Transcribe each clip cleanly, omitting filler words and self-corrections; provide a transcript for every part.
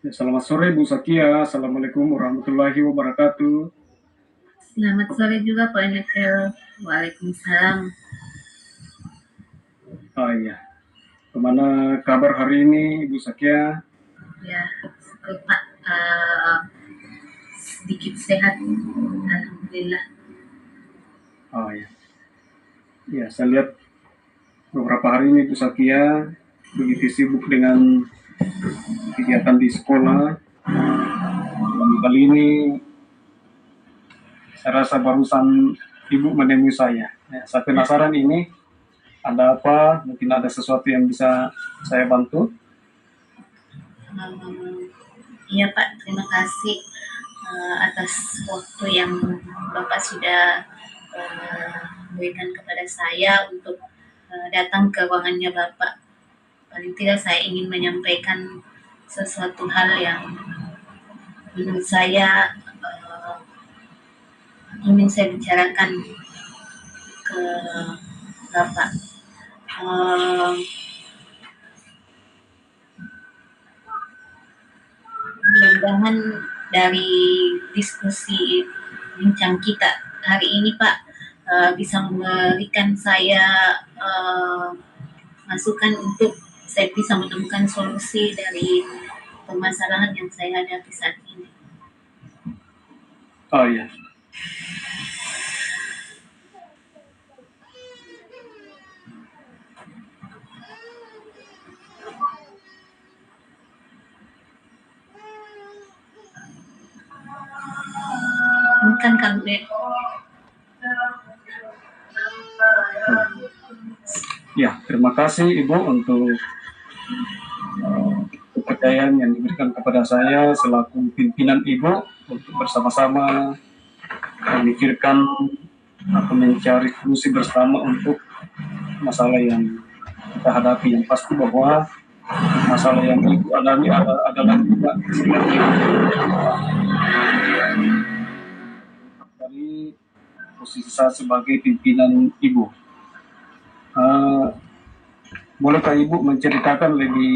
Ya, selamat sore Bu Sakia, Assalamualaikum warahmatullahi wabarakatuh. Selamat sore juga Pak Nekel. Waalaikumsalam. Oh iya, kemana kabar hari ini Bu Sakia? Ya, Pak, sedikit sehat. Alhamdulillah. Oh iya, ya saya lihat beberapa hari ini Bu Sakia begitu sibuk dengan kegiatan di sekolah. Dan kali ini saya rasa barusan Ibu menemui saya. Ya, saya penasaran ini ada apa? Mungkin ada sesuatu yang bisa saya bantu. Iya Pak, terima kasih atas waktu yang Bapak sudah berikan kepada saya untuk datang ke ruangannya Bapak. Paling tidak saya ingin menyampaikan sesuatu hal yang menurut saya ingin saya bicarakan ke Bapak. Mudah-mudahan dari diskusi bincang kita hari ini Pak bisa memberikan saya masukan untuk saya bisa menemukan solusi dari permasalahan yang saya hadapi saat ini. Oh iya. Bukan Kang Dek. Ya, terima kasih Ibu untuk kepercayaan yang diberikan kepada saya selaku pimpinan Ibu untuk bersama-sama memikirkan atau mencari solusi bersama untuk masalah yang kita hadapi. Yang pasti bahwa masalah yang Ibu alami adalah juga dari posisi saya sebagai pimpinan Ibu. Bolehkah Ibu menceritakan lebih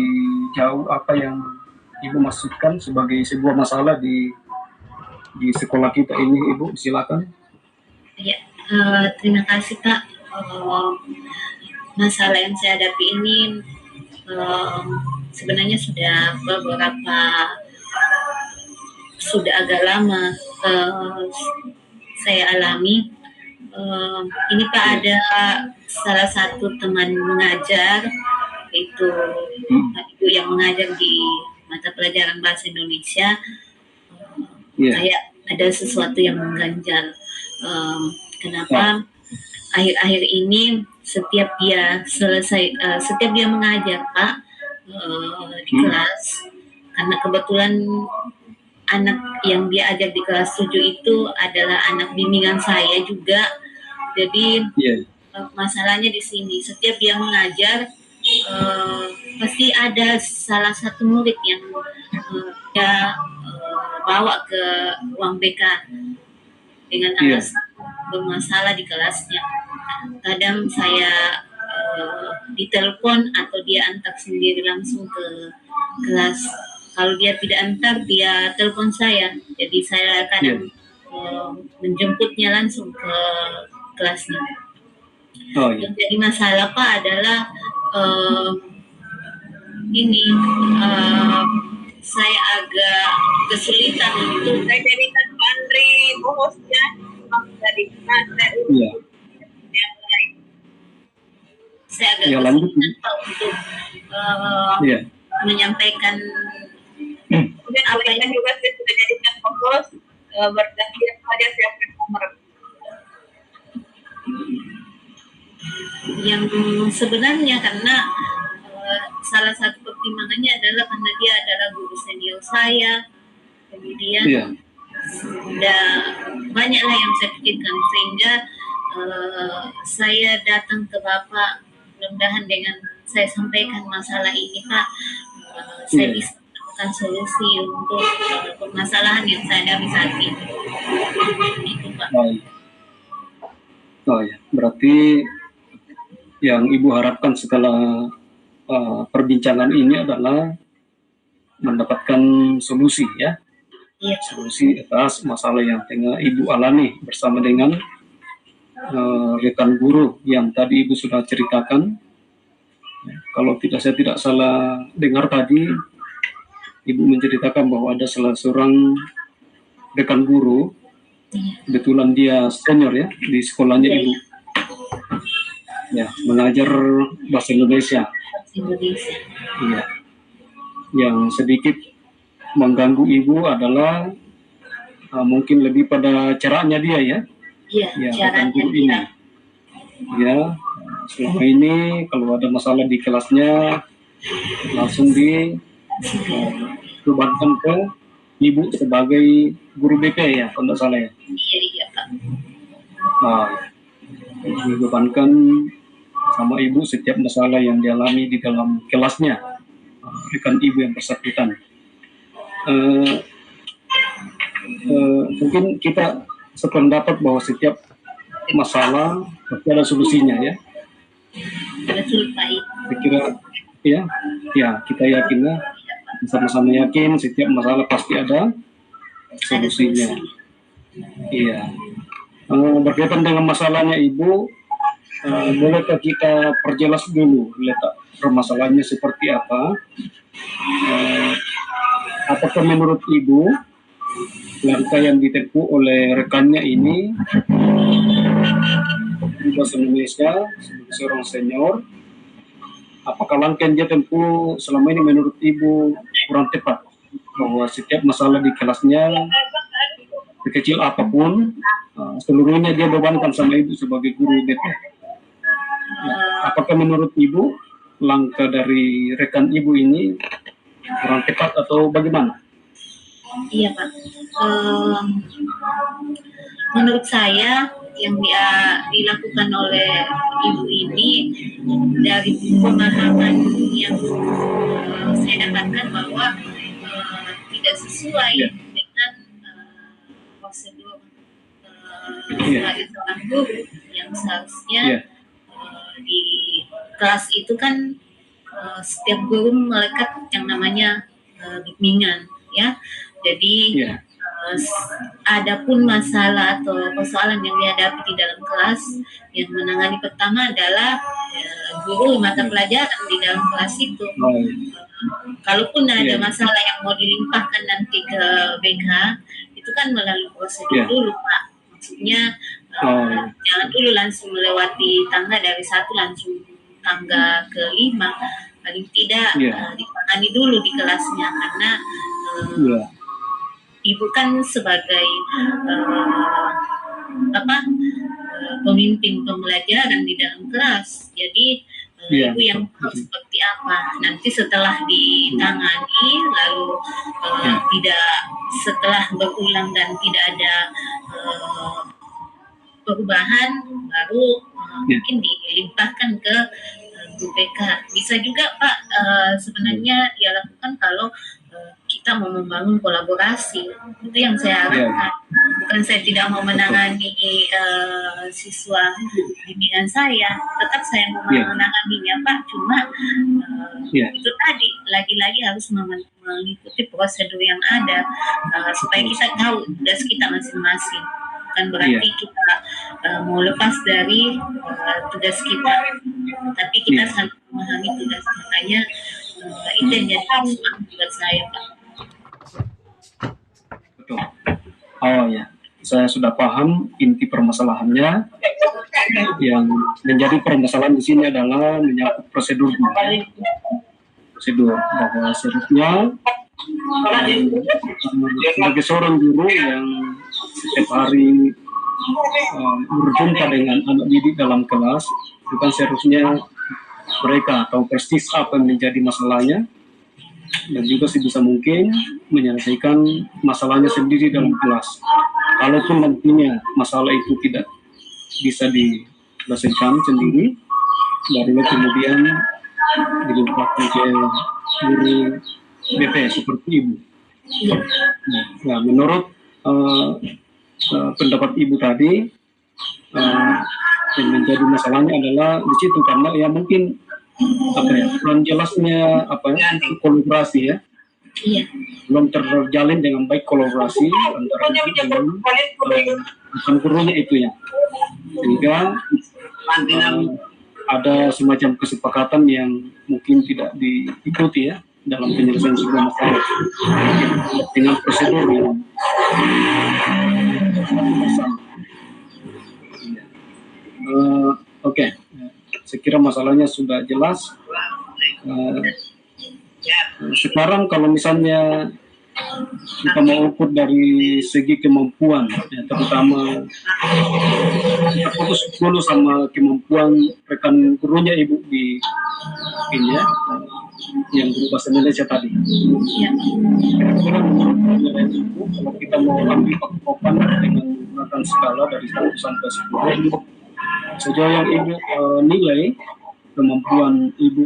jauh apa yang Ibu maksudkan sebagai sebuah masalah di sekolah kita ini, Ibu? Silakan. Ya, terima kasih Pak. Masalah yang saya hadapi ini sebenarnya sudah agak lama saya alami. Ini Pak, ada salah satu teman mengajar, itu ibu yang mengajar di mata pelajaran bahasa Indonesia. Kayak ada sesuatu yang mengganjal. Kenapa akhir-akhir ini setiap dia mengajar Pak di kelas, karena kebetulan anak yang dia ajar di kelas 7 itu adalah anak bimbingan saya juga. Jadi masalahnya di sini, setiap dia mengajar pasti ada salah satu murid yang dia bawa ke ruang BK dengan alasan bermasalah di kelasnya. Kadang saya ditelepon atau dia antar sendiri langsung ke kelas. Kalau dia tidak antar, dia telepon saya. Jadi saya kadang menjemputnya langsung ke kelasnya. Yang jadi masalah Pak adalah saya agak kesulitan untuk jadikan Pak Andre hostnya dari yang lain. Saya agak kesulitan Pak untuk menyampaikan apa yang juga saya sudah jadikan fokus bergantian saja siapkan nomor. Yang sebenarnya karena salah satu pertimbangannya adalah karena dia adalah guru senior saya, kemudian sudah banyaklah yang saya pikirkan sehingga saya datang ke Bapak, mudah-mudahan dengan saya sampaikan masalah ini Pak, saya bisa menemukan solusi untuk permasalahan yang saya hadapi saat ini. Itu Pak. Oh ya, berarti yang Ibu harapkan setelah perbincangan ini adalah mendapatkan solusi ya, solusi atas masalah yang tengah Ibu alami bersama dengan rekan guru yang tadi Ibu sudah ceritakan. Kalau saya tidak salah dengar tadi, Ibu menceritakan bahwa ada salah seorang rekan guru, kebetulan dia senior ya di sekolahnya Ibu, ya mengajar bahasa Indonesia. Iya. Yang sedikit mengganggu Ibu adalah mungkin lebih pada caranya dia ya. Iya, ya, rekan guru ini. Ya, selama ini kalau ada masalah di kelasnya langsung dibebankan ke Ibu sebagai guru BP ya, kalau tidak salah ya. Iya, Pak. Nah, dibebankan sama Ibu setiap masalah yang dialami di dalam kelasnya, rekan Ibu yang bersangkutan. Mungkin kita sependapat bahwa setiap masalah pasti ada solusinya ya. Kira ya, kita yakinlah, sama-sama yakin setiap masalah pasti ada solusinya. Iya. Berkaitan dengan masalahnya Ibu, bolehkah kita perjelas dulu letak permasalahannya seperti apa? Apakah menurut Ibu langkah yang ditempuh oleh rekannya ini di bahasa Indonesia sebagai seorang senior, apakah langkah yang dia tempuh selama ini menurut Ibu kurang tepat, bahwa setiap masalah di kelasnya sekecil apapun seluruhnya dia bebankan sama Ibu sebagai guru BP? Apakah menurut Ibu langkah dari rekan Ibu ini kurang tepat atau bagaimana? Iya, Pak. Menurut saya yang dilakukan oleh Ibu ini dari pemahaman yang saya dapatkan bahwa tidak sesuai dengan prosedur sebagai seorang guru yang seharusnya di kelas itu kan setiap guru melekat yang namanya bimbingan ya. Jadi adapun masalah atau persoalan yang dihadapi di dalam kelas, yang menangani pertama adalah guru mata pelajaran di dalam kelas itu. Kalaupun ada masalah yang mau dilimpahkan nanti ke BK, itu kan melalui prosedur dulu, Pak. Maksudnya jangan dulu langsung melewati tangga dari 1 langsung tangga ke 5, paling tidak ditangani dulu di kelasnya, karena Ibu kan sebagai pemimpin pembelajaran di dalam kelas, jadi Ibu yang tahu seperti apa nanti setelah ditangani, lalu tidak setelah berulang dan tidak ada perubahan, baru mungkin dilimpahkan ke BK. Bisa juga Pak, sebenarnya dia lakukan kalau kita mau membangun kolaborasi, itu yang saya harapkan. Bukan saya tidak mau menangani siswa bimbingan saya, tetap saya mau menanganinya Pak, cuma itu tadi lagi-lagi harus mengikuti prosedur yang ada, supaya kita tahu tugas kita masing-masing. Bukan berarti kita mau lepas dari tugas kita, tapi kita saling memahami tugas. Makanya itu yang jadi semangat buat saya, Pak. Betul. Oh ya, saya sudah paham inti permasalahannya. Yang menjadi permasalahan di sini adalah menyangkut prosedur. Prosedur bahwa seharusnya sebagai seorang guru yang setiap hari berjumpa dengan anak didik dalam kelas, itu kan seharusnya mereka tahu persis apa yang menjadi masalahnya dan juga sebisa mungkin menyelesaikan masalahnya sendiri dalam kelas. Kalaupun nantinya masalah itu tidak bisa diselesaikan sendiri, barulah kemudian dilimpahkan ke guru BP seperti Ibu. Nah, menurut pendapat Ibu tadi, yang menjadi masalahnya adalah di situ, karena ya mungkin kurang jelasnya kolaborasi ya Iya. Belum terjalin dengan baik kolaborasi antara ibu dengan bukan gurunya itu ya, sehingga ada semacam kesepakatan yang mungkin tidak diikuti ya dalam penyelesaian sebuah masalah dengan prosedur yang bersama. Oke. Saya kira masalahnya sudah jelas. Sekarang kalau misalnya kita mau ukur dari segi kemampuan, ya, terutama kita fokus dulu sama kemampuan rekan gurunya ibu di ini ya, yang guru bahasa Indonesia tadi. Kira-kira menurut penilaian ibu, kalau kita mau ambil patokan dengan menggunakan skala dari 1 sampai 10, sejauh yang ibu nilai kemampuan ibu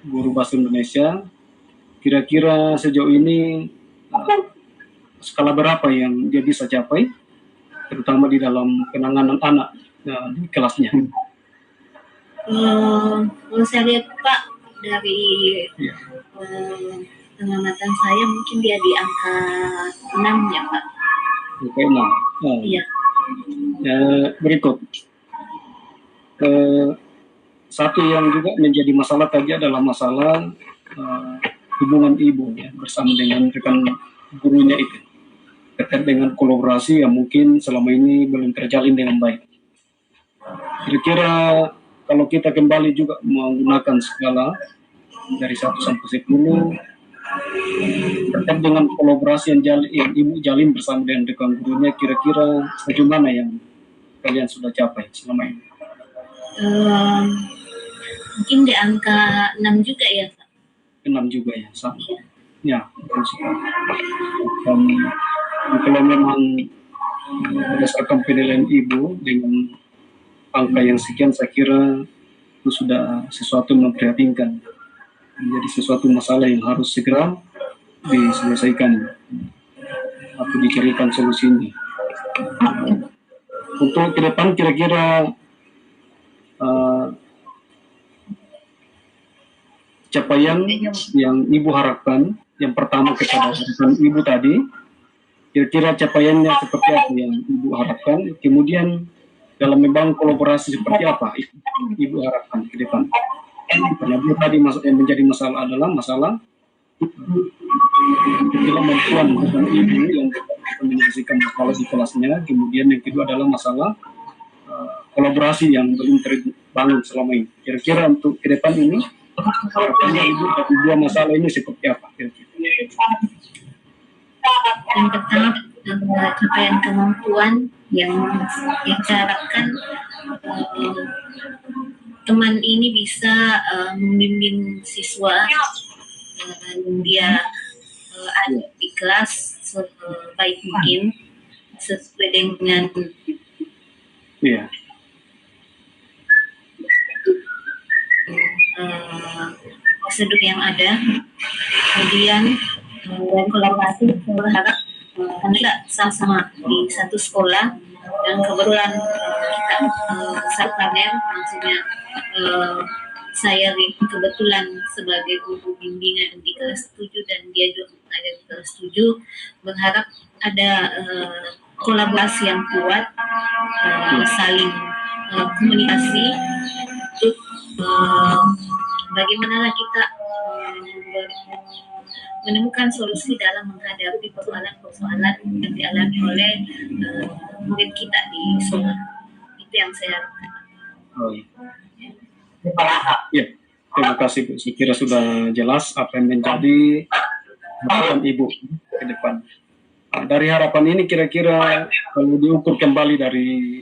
guru bahasa Indonesia, kira-kira sejauh ini skala berapa yang dia bisa capai, terutama di dalam penanganan anak di kelasnya? Kalau saya lihat Pak dari pengamatan saya mungkin dia di angka 6 ya Pak. Angka 6. Iya. Berikut. Satu yang juga menjadi masalah tadi adalah masalah hubungan ibu ya, bersama dengan rekan gurunya itu, terkait dengan kolaborasi yang mungkin selama ini belum terjalin dengan baik. Kira-kira kalau kita kembali juga menggunakan skala dari 1 sampai 10 terkait dengan kolaborasi yang ibu jalin bersama dengan rekan gurunya, kira-kira sejauh mana yang kalian sudah capai selama ini? Mungkin di angka 6 juga ya Pak. 6 juga ya, sama. Ya, betul sekali. Dan kalau memang berdasarkan penilaian ibu dengan angka yang sekian, saya kira itu sudah sesuatu yang memprihatinkan, menjadi sesuatu masalah yang harus segera diselesaikan atau dicarikan solusinya. Untuk ke depan kira-kira capaian yang ibu harapkan, yang pertama kesadaran ibu tadi, kira-kira capaiannya seperti apa yang ibu harapkan, kemudian dalam membangun kolaborasi seperti apa ibu harapkan ke depan. Karena ibu tadi yang menjadi masalah adalah masalah kemampuan ibu yang menyelesaikan masalah di kelasnya, kemudian yang kedua adalah masalah kolaborasi yang belum terbangun selama ini. Kira-kira untuk ke depan ini harapannya ibu dari dua masalah ini seperti apa? Yang pertama capaian kemampuan yang saya harapkan teman ini bisa membimbing siswa dan dia ada di kelas sebaik mungkin sesuai dengan prosedur yang ada. Kemudian dan kolaborasi, saya berharap kita sama-sama di satu sekolah, dan kebetulan kita satu panel, maksudnya saya kebetulan sebagai guru bimbingan di kelas 7 dan dia juga ada di kelas 7, berharap ada kolaborasi yang kuat, saling komunikasi untuk bagaimana kita menemukan solusi dalam menghadapi persoalan-persoalan yang dialami oleh murid kita di sekolah. Itu yang saya harapkan. Ya, terima kasih Bu. Saya kira sudah jelas apa yang menjadi harapan Ibu ke depan. Dari harapan ini kira-kira kalau diukur kembali dari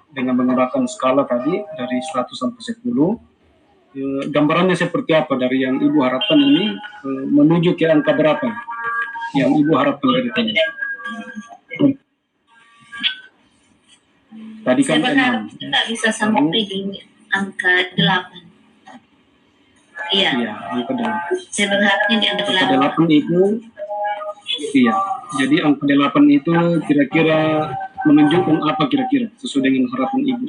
dengan menggunakan skala tadi dari 100 sampai 10, gambarannya seperti apa dari yang Ibu harapkan ini menuju ke angka berapa yang Ibu harapkan dari tadi? Tadi kan saya berharap kita bisa sampai di angka 8. Iya. Iya, angka 8. Saya berharapnya di angka 8. Angka 8 itu, iya. Jadi angka 8 itu kira-kira menunjukkan apa kira-kira sesuai dengan harapan Ibu?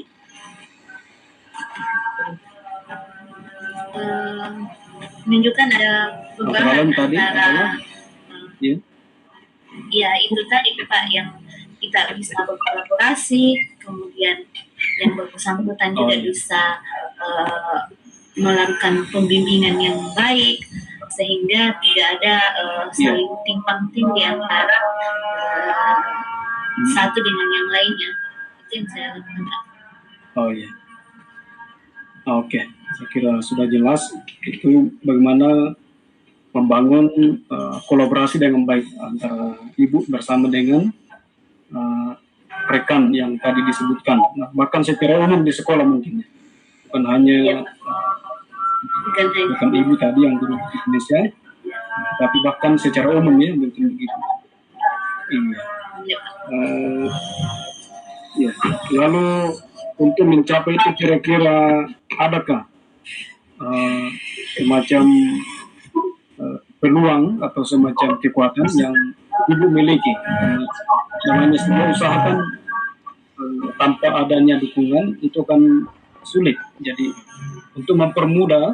menunjukkan ada perubahan tadi antara ya. Ya itu tadi Pak yang kita bisa berkolaborasi, kemudian yang bersangkutan juga bisa melakukan pembimbingan yang baik sehingga tidak ada saling timpang tindih antara satu dengan yang lainnya. Itu yang saya lakukan. Oh iya. Oke, saya kira sudah jelas itu bagaimana membangun kolaborasi dengan baik antara ibu bersama dengan rekan yang tadi disebutkan. Nah, bahkan secara umum di sekolah mungkin, bukan hanya bukan ibu tadi yang guru di Indonesia, tapi bahkan secara umum ya mungkin begitu. Ya. Lalu untuk mencapai itu kira-kira adakah semacam peluang atau semacam kekuatan yang ibu miliki? Namanya sebuah usaha kan tanpa adanya dukungan itu kan sulit. Jadi untuk mempermudah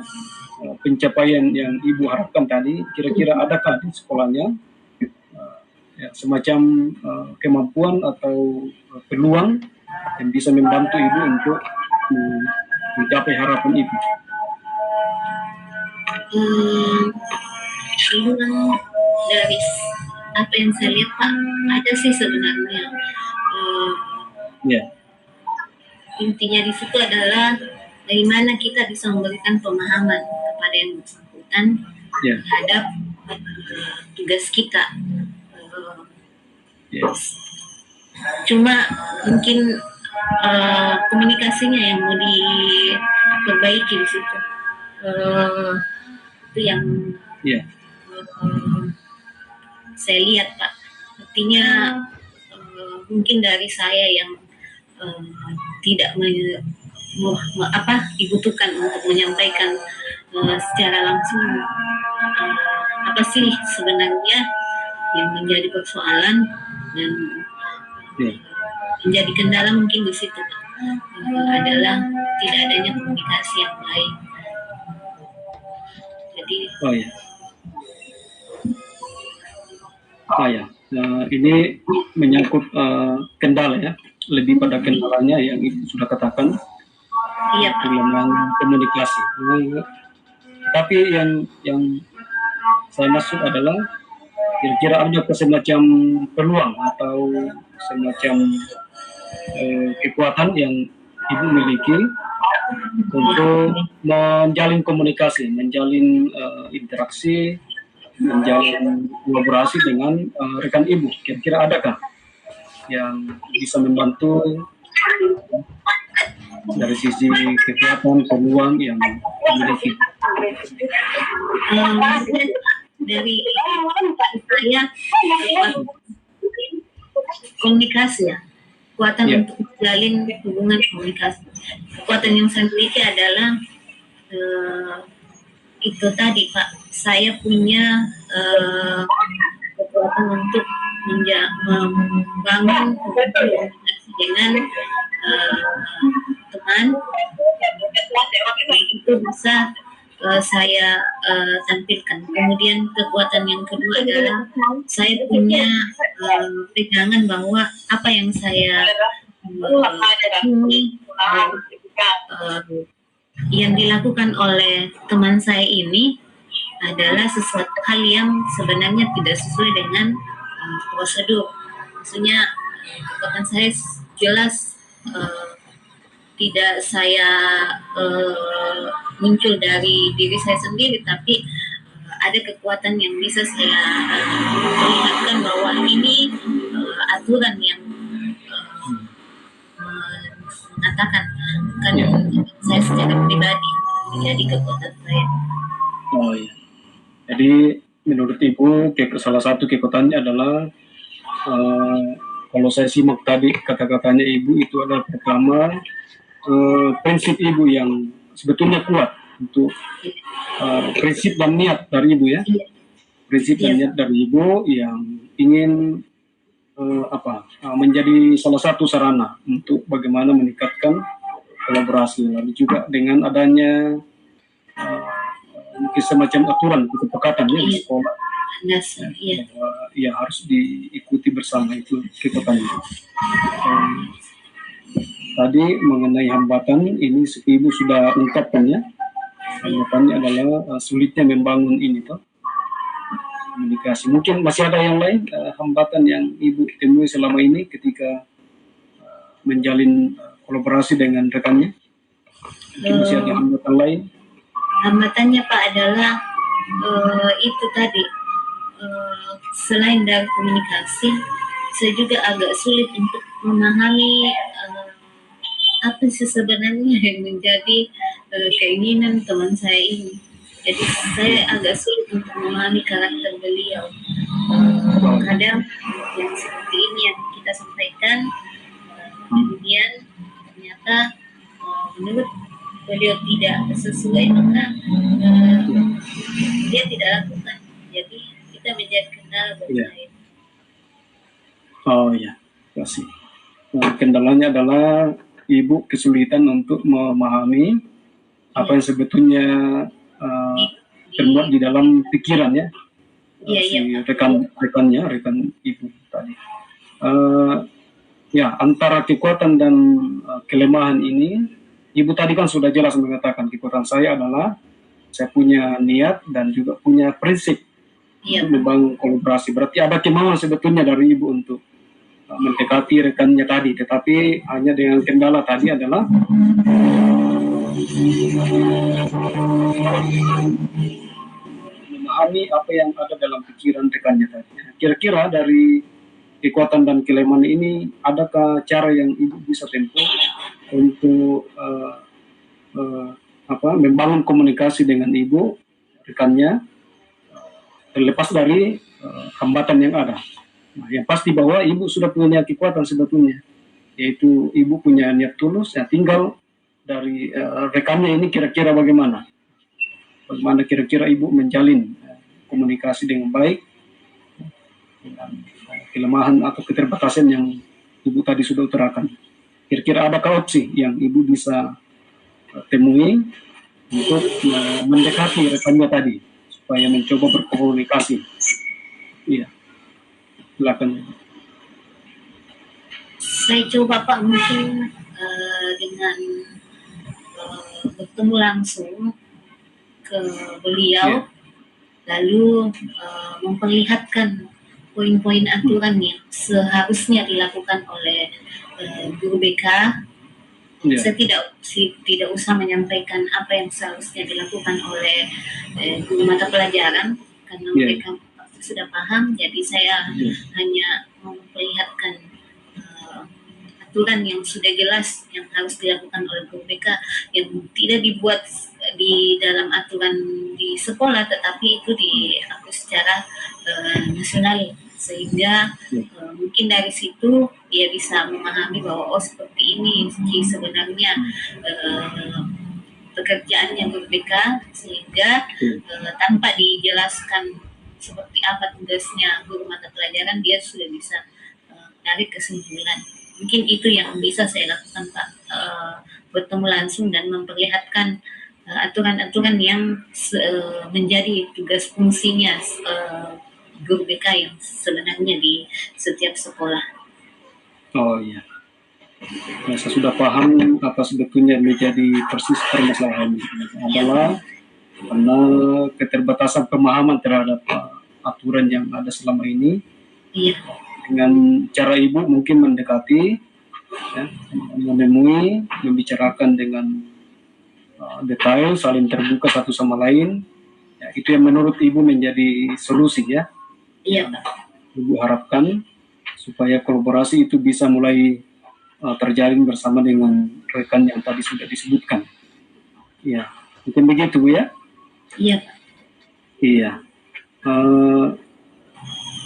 pencapaian yang ibu harapkan tadi, kira-kira adakah di sekolahnya semacam kemampuan atau peluang yang bisa membantu ibu untuk mencapai harapan ibu? Peluang dari apa yang saya lihat Pak, ada sih sebenarnya. Intinya di situ adalah bagaimana kita bisa memberikan pemahaman kepada yang bersangkutan terhadap tugas kita. Cuma mungkin komunikasinya yang mau diperbaiki di situ. Itu yang saya lihat Pak. Artinya mungkin dari saya yang tidak dibutuhkan untuk menyampaikan secara langsung apa sih sebenarnya yang menjadi persoalan dan menjadi kendala mungkin di situ Pak. Adalah tidak adanya komunikasi yang baik. Jadi ini menyangkut kendala ya, lebih pada kendalanya yang itu sudah katakan. Iya Pak. Dalam komunikasi. Tapi yang saya maksud adalah kira-kira ada semacam peluang atau semacam kekuatan yang ibu miliki untuk menjalin komunikasi, menjalin interaksi, menjalin kolaborasi dengan rekan ibu. Kira-kira adakah yang bisa membantu dari sisi kekuatan peluang yang dimiliki? Dari saya komunikasi ya, kekuatan untuk menjalin hubungan komunikasi. Kekuatan yang saya miliki adalah itu tadi Pak, saya punya kekuatan untuk membangun komunikasi dengan teman. Itu bisa saya tampilkan. Kemudian kekuatan yang kedua adalah saya punya pegangan bahwa apa yang saya yang dilakukan oleh teman saya ini adalah sesuatu hal yang sebenarnya tidak sesuai dengan prosedur. Maksudnya kekuatan saya jelas tidak saya muncul dari diri saya sendiri, tapi ada kekuatan yang bisa saya perlihatkan bahwa ini aturan yang mengatakan bukan saya secara pribadi, jadi kekuatan saya. Jadi menurut ibu salah satu kekuatannya adalah kalau saya simak tadi kata-katanya ibu itu adalah pertama prinsip ibu yang sebetulnya kuat untuk prinsip dan niat dari ibu ya, prinsip dan niat dari ibu yang ingin menjadi salah satu sarana untuk bagaimana meningkatkan kolaborasi, lalu juga dengan adanya mungkin semacam aturan kesepakatan ya di Iya, sekolah dasar. Iya. bahwa ya harus diikuti bersama itu kegiatan itu. Tadi mengenai hambatan ini Ibu sudah ungkapkan ya. Hambatannya adalah sulitnya membangun ini toh komunikasi. Mungkin masih ada yang lain hambatan yang Ibu temui selama ini ketika menjalin kolaborasi dengan rekannya? Mungkin masih ada hambatan lain? Hambatannya Pak adalah itu tadi, selain dari komunikasi, saya juga agak sulit untuk memahami apa sih sebenarnya yang menjadi keinginan teman saya ini. Jadi saya agak sulit untuk memahami karakter beliau. Kadang yang seperti ini yang kita sampaikan, kemudian ternyata menurut beliau tidak sesuai, maka dia tidak lakukan. Jadi kita menjadi kendala buat saya. Oh ya, terima kasih. Kendalanya adalah Ibu kesulitan untuk memahami apa yang sebetulnya termuat di dalam pikiran ya, si rekan Ibu tadi. Ya, antara kekuatan dan kelemahan ini, Ibu tadi kan sudah jelas mengatakan kekuatan saya adalah saya punya niat dan juga punya prinsip untuk membangun kolaborasi. Berarti ada kemauan sebetulnya dari Ibu untuk mendekati rekannya tadi, tetapi hanya dengan kendala tadi adalah memahami apa yang ada dalam pikiran rekannya tadi. Kira-kira dari kekuatan dan kelemahan ini, adakah cara yang Ibu bisa tempuh untuk membangun komunikasi dengan Ibu rekannya, terlepas dari hambatan yang ada? Nah, yang pasti bahwa Ibu sudah punya kekuatan sebetulnya, yaitu Ibu punya niat tulus, ya tinggal dari rekannya ini kira-kira bagaimana kira-kira Ibu menjalin komunikasi dengan baik dengan kelemahan atau keterbatasan yang Ibu tadi sudah utarakan. Kira-kira adakah opsi yang Ibu bisa temui untuk mendekati rekannya tadi supaya mencoba berkomunikasi? Iya. Silakan. Saya coba Pak mungkin dengan bertemu langsung ke beliau, lalu memperlihatkan poin-poin aturan yang seharusnya dilakukan oleh guru BK. Saya tidak usah menyampaikan apa yang seharusnya dilakukan oleh guru mata pelajaran karena mereka sudah paham, jadi saya hanya memperlihatkan aturan yang sudah jelas yang harus dilakukan oleh guru BK, yang tidak dibuat di dalam aturan di sekolah, tetapi itu diatur secara nasional, sehingga mungkin dari situ dia bisa memahami bahwa seperti ini sebenarnya pekerjaannya guru BK, sehingga tanpa dijelaskan seperti apa tugasnya guru mata pelajaran, dia sudah bisa menarik kesimpulan. Mungkin itu yang bisa saya lakukan Pak, bertemu langsung dan memperlihatkan aturan-aturan yang menjadi tugas fungsinya guru BK yang sebenarnya di setiap sekolah. Oh iya, saya sudah paham apa sebetulnya menjadi persis permasalahan adalah karena keterbatasan pemahaman terhadap aturan yang ada selama ini. Dengan cara Ibu mungkin mendekati, menemui, membicarakan dengan detail, saling terbuka satu sama lain. Ya, itu yang menurut Ibu menjadi solusi ya. Iya. Ibu harapkan supaya kolaborasi itu bisa mulai terjalin bersama dengan rekan yang tadi sudah disebutkan. Ya, mungkin begitu ya. Iya. Iya.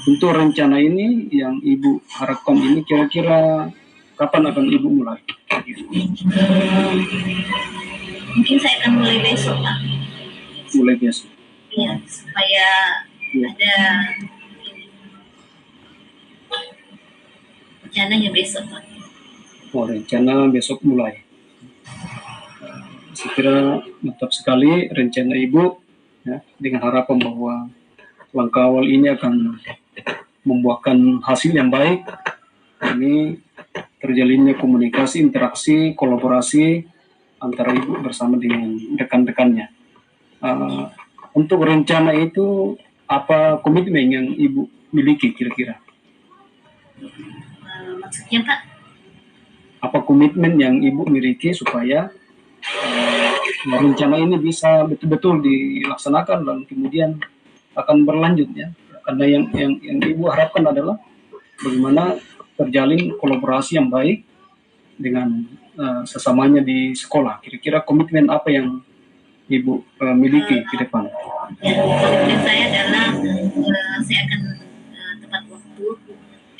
Untuk rencana ini yang Ibu harapkan ini kira-kira kapan akan Ibu mulai? Mungkin saya akan mulai besok Pak. Mulai besok. Iya, supaya ada rencananya besok Pak. Oh, rencana besok mulai. Saya kira mantap sekali rencana Ibu ya, dengan harapan bahwa langkah awal ini akan membuahkan hasil yang baik. Ini terjalinnya komunikasi, interaksi, kolaborasi antara ibu bersama dengan rekan-rekannya. Untuk rencana itu, apa komitmen yang ibu miliki kira-kira? Maksudnya Pak? Apa komitmen yang ibu miliki supaya rencana ini bisa betul-betul dilaksanakan dan kemudian akan berlanjut, ya? Karena yang ibu harapkan adalah bagaimana terjalin kolaborasi yang baik dengan sesamanya di sekolah. Kira-kira komitmen apa yang ibu miliki ke depan? Ya, komitmen saya adalah saya akan tepat waktu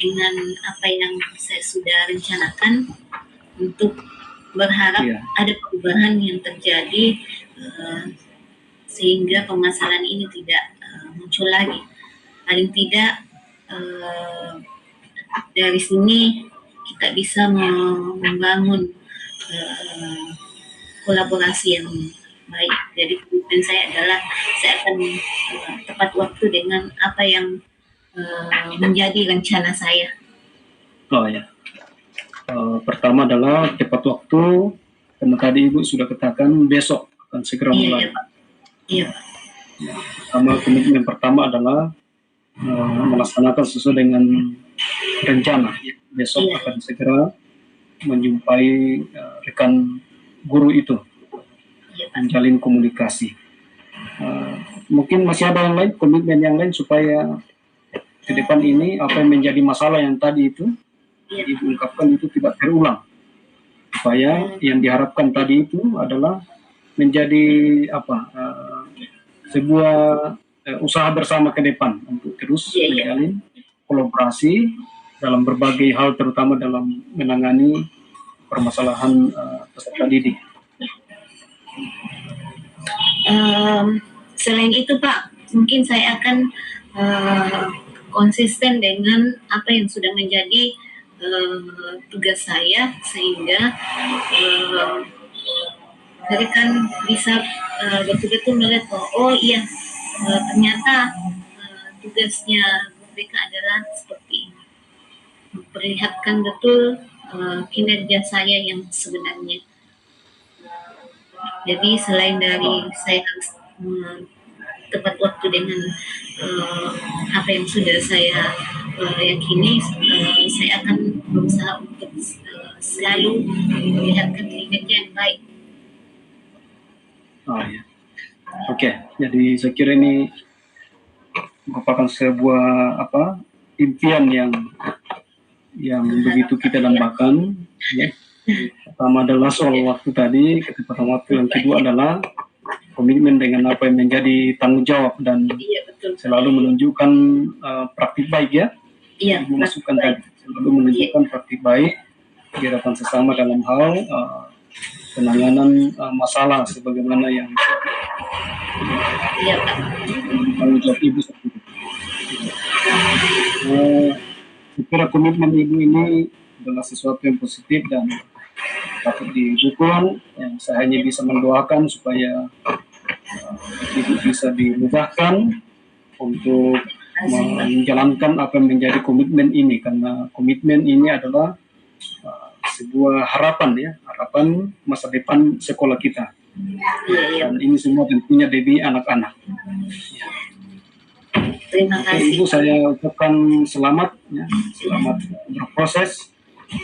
dengan apa yang saya sudah rencanakan, untuk berharap ada perubahan yang terjadi sehingga permasalahan ini tidak muncul lagi. Paling tidak dari sini kita bisa membangun kolaborasi yang baik. Jadi komitmen saya adalah saya akan tepat waktu dengan apa yang menjadi rencana saya. Oh ya. Pertama adalah tepat waktu, karena tadi ibu sudah katakan besok akan segera mulai. Iya. Ya, komitmen pertama adalah melaksanakan sesuai dengan rencana. Besok akan segera menjumpai rekan guru itu, menjalin komunikasi. Mungkin masih ada yang lain, komitmen yang lain supaya ke depan ini apa yang menjadi masalah yang tadi itu diungkapkan itu tidak terulang, supaya yang diharapkan tadi itu adalah menjadi sebuah usaha bersama ke depan untuk terus menjalin kolaborasi dalam berbagai hal, terutama dalam menangani permasalahan peserta didik. Selain itu Pak, mungkin saya akan konsisten dengan apa yang sudah menjadi tugas saya, sehingga mereka bisa betul-betul melihat bahwa ternyata tugasnya mereka adalah seperti ini, memperlihatkan betul kinerja saya yang sebenarnya. Jadi selain dari saya harus tepat waktu dengan apa yang sudah saya yakini, saya akan berusaha untuk selalu melihatkan kinerja yang baik. Oke. Jadi saya kira ini merupakan sebuah impian yang begitu kita dambakan. Ya. Pertama adalah soal waktu tadi, ketepatan waktu. Yang kedua adalah komitmen dengan apa yang menjadi tanggung jawab dan selalu menunjukkan praktik baik, ya. Ibu masukkan tadi, selalu menunjukkan praktik baik di hadapan sesama dalam hal penanganan masalah sebagaimana yang tanggung jawab ibu. Saya kira komitmen ibu ini adalah sesuatu yang positif dan patut didukung. Saya hanya bisa mendoakan supaya ibu bisa dimudahkan untuk menjalankan apa yang menjadi komitmen ini, karena komitmen ini adalah sebuah harapan, harapan masa depan sekolah kita. Dan ini semua tentunya dari anak-anak. Terima kasih. Ibu, saya ucapkan selamat, selamat berproses.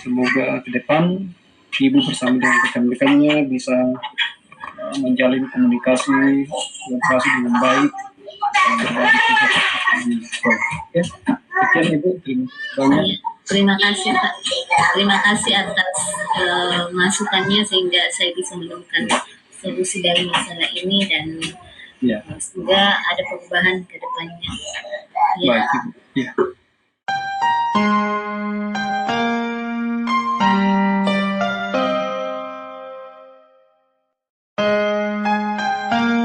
Semoga ke depan ibu bersama dengan rekan-rekannya bisa menjalin komunikasi dengan baik. Sekian Ibu, terima kasih Pak. Terima kasih atas masukannya sehingga saya bisa menemukan solusi dari masalah ini, dan semoga ada perubahan ke depannya. Baik, Ibu.